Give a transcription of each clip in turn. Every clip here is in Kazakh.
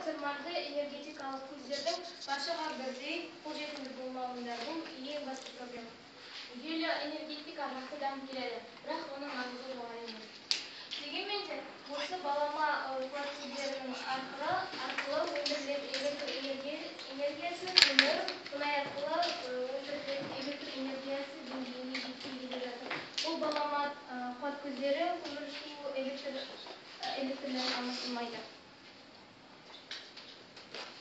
тапсырмаларды энергетикалық көздердің баршаға бірдей қолжетімді болмауындардың ең басты проблема. Жүйелі энергетика жақсы дамып келеді, бірақ оның маңызы жоғары емес. Дегенмен де, осы балама қуат көздерінің арқылы өндірілетін электр энергиясы көмір, мұнай арқылы өндірілетін электр энергиясы деңгейіне жетпей келе жатыр. Бұл балама қуат көздері көмір, су, электрлермен алмастырмайды.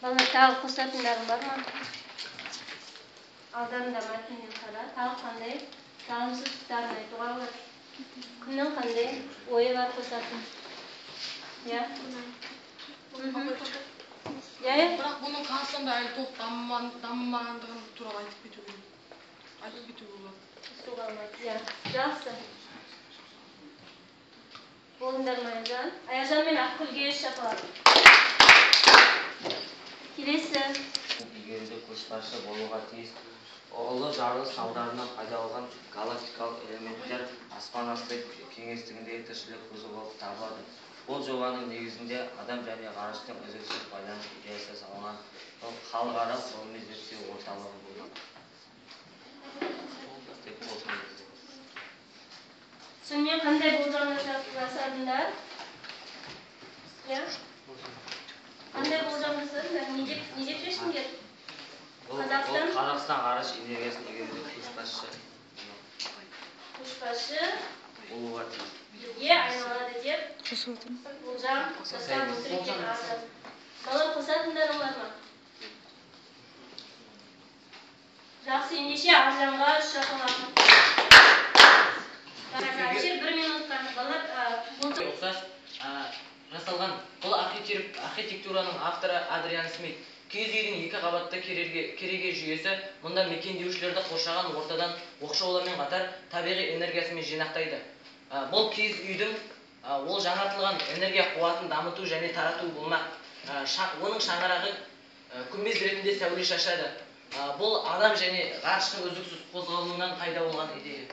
Балалар, тағы қосатындарың бар ма? Алдарында мәтіннен қара, тағы қандай жағымсыз тұстарын айтуға болады. Кімнің қандай ойы бар қосатын? Бірақ бұның Қазақстанда әлі толық дамымағандығын туралы айтып кету керек. Айтып кету болады. Су қалмайды. Жақсы. Болыңдар ма, Аяжан? Аяжан мен Ақгүлге шапалақ. Келесі. Игеруде көшбасшы болуға тиіс. Ұлы жарылыс салдарынан пайда болған галактикалық элементтер аспан асты кеңістігіндегі тіршілік көзі болып табылады. Бұл жобаның негізінде адам және ғарыштың үздіксіз байланыс идеясы салынған. Бұл халықаралық ғылыми зерттеу орталығы болды. Сонымен қандай болжамдар жасадыңдар? Қандай болжам жасадыңдар? Не деп шештіңдер? Қазақстан ғарыш энергиясын игеруде көшбасшы болуға тиіс. Бізге айналады деп болжам жасап отыр екен азыр. Балалар, қосатындарың бар ма? Жақсы, ендеше Аржанға шапалақ. Әшер 1 минутқа. Балалар, ұқсас жасалған. Бұл архитектураның авторы Адриан Смит. Киіз үйдің 2 қабатты кереге жүйесі мұнда мекендеушілерді қоршаған ортадан оқшаулаумен қатар табиғи енергиясымен жинақтайды. Бұл киіз үйдің ол жаңартылған энергия қуатын дамыту және тарату болмақ. Оның шаңырағы күмбез ретінде сәуле шашады. Бұл адам және ғарыштың үздіксіз қозғалуынан пайда болған идея.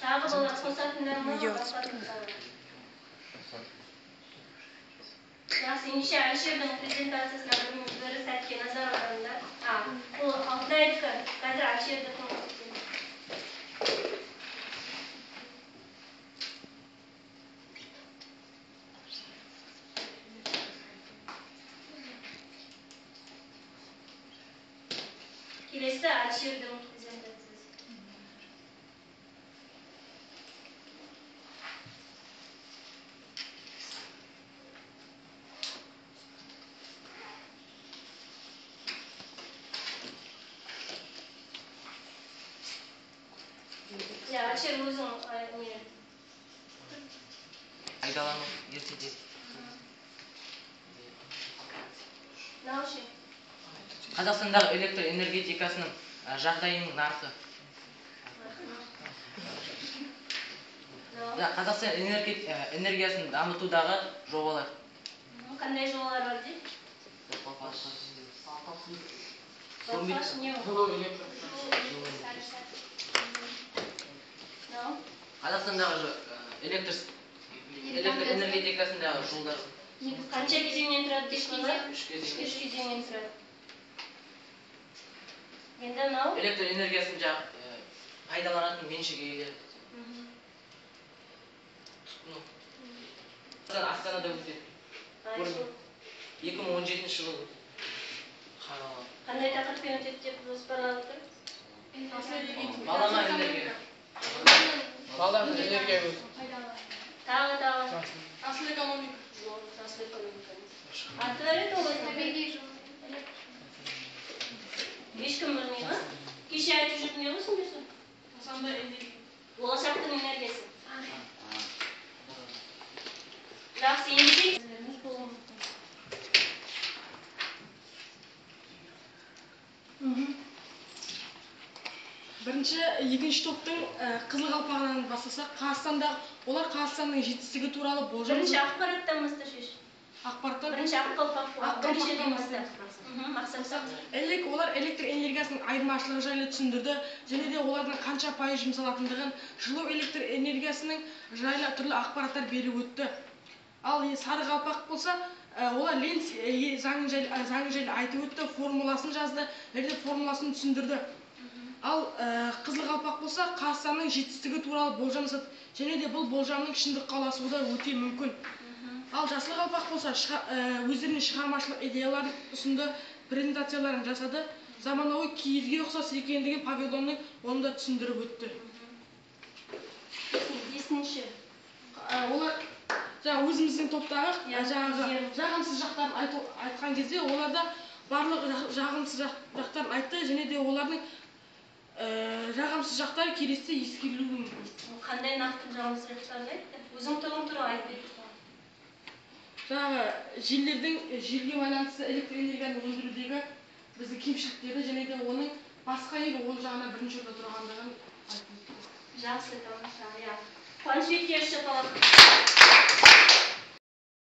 Тағы балалар қосатындарың бар ма? Жақсы, ендеше Әлшердің презентациясына бір сәтке назар аударыңдар. Бұл Алтайдікі, қазір Әлшерді қосатын. Келесі Әлшердің презентациясы. Әлшер өзің не? Пайдалану ертеде. Наушы? Қазақстандағы электр энергетикасының жағдайының нарқы. Қазақстан энергиясын дамытудағы жобалар. Қандай жобалар бар дейді? Қазақстандағы электр энергетикасындағы жолдар. Қанша кезеңнен тұрады дейсіз бе? 3 кезеңнен тұрады. Енді мынау? Электр энергиясын пайдаланатын меншік иелері. Астанада өтеді. 2017 жылы. Қандай тақырыппен өтеді деп жоспарлап отыр? Балама энергия. Балама энергия өз. Тағы. Асыл экономика. Асыл экономика. Аты әрет олай? Табиғи жол. Ешкім білмей ма? Кеше айтып жүрдіңдер ғой сендер? Болашақтың энергиясы. Жақсы, ендеше екінші топтың қызыл қалпағынан бастасақ, олар Қазақстанның жетістігі туралы болжам. Бірінші ақпараттан бастап шеш. ақпараттар Бірінші аққалпақ біріншіден бастап. Мақсат. Олар электр энергиясының айырмашылығы жайлы түсіндірді, және де олардың қанша пайыз жұмсалатындығын, жылу электр энергиясының жайлы түрлі ақпараттар беріп өтті. Ал сары қалпақ болса, олар Ленц заңы жайлы айтып өтті, формуласын жазды, және де формуласын түсіндірді. Ал қызыл қалпақ болса, Қазақстанның жетістігі туралы болжам жасады, және де бұл болжамның шындыққа ұласуы да өте мүмкін. Ал жасыл қалпақ болса, өздерінің шығармашылық идеяларын ұсынды, презентацияларын жасады, заманауи киізге ұқсас екендігін павильонның оны да түсіндіріп өтті. Бесінші. Олар өзіміздің топтағы жағымсыз жақтарын айтқан кезде, оларда барлық жағымсыз жақтарын айтты, және де олардың жағымсыз жақтары келесіде ескерілуі мүмкін. Қандай нақты жағымсыз жақтарын айтты? Өзің тобың туралы айтып. Желге байланысты электр энергияны өндірудегі біздің кемшіліктерді, және де оның басқа ел ол жағына бірінші орында тұрғандығын айтты. Жақсы, тамаша. Қуанышбек Шапалақ.